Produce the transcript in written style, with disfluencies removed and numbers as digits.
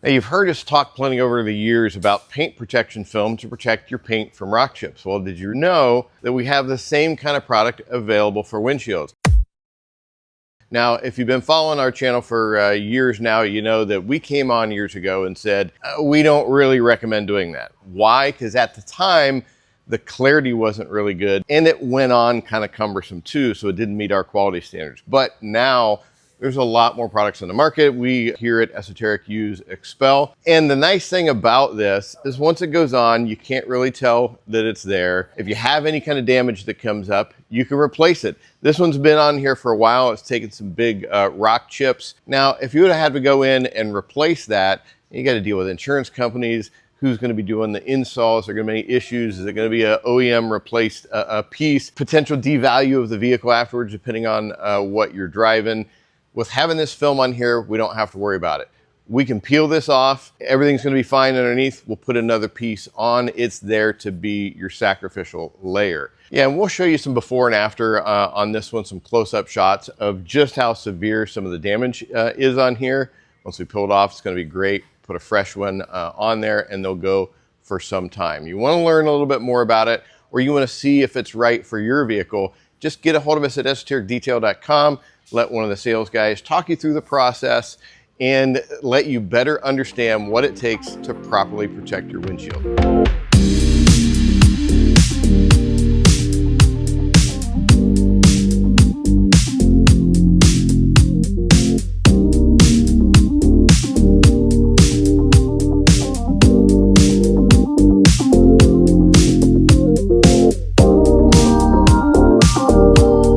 Now, you've heard us talk plenty over the years about paint protection film to protect your paint from rock chips. Well, did you know that we have the same kind of product available for windshields? Now, if you've been following our channel for years now, you know that we came on years ago and said, we don't really recommend doing that. Why? Because at the time, the clarity wasn't really good and it went on kind of cumbersome too, so it didn't meet our quality standards. But now, there's a lot more products on the market. We here at Esoteric use XPEL. And the nice thing about this is once it goes on, you can't really tell that it's there. If you have any kind of damage that comes up, you can replace it. This one's been on here for a while. It's taken some big rock chips. Now, if you would have had to go in and replace that, you got to deal with insurance companies. Who's going to be doing the installs? Are there going to be any issues? Is it going to be an OEM replaced piece? Potential devalue of the vehicle afterwards, depending on what you're driving. With having this film on here, we don't have to worry about it. We can peel this off. Everything's going to be fine underneath. We'll put another piece on. It's there to be your sacrificial layer. Yeah, and we'll show you some before and after on this one, some close-up shots of just how severe some of the damage is on here. Once we peel it off, it's going to be great. Put a fresh one on there and they'll go for some time. You want to learn a little bit more about it, or you want to see if it's right for your vehicle, just get a hold of us at esotericdetail.com. Let one of the sales guys talk you through the process and let you better understand what it takes to properly protect your windshield.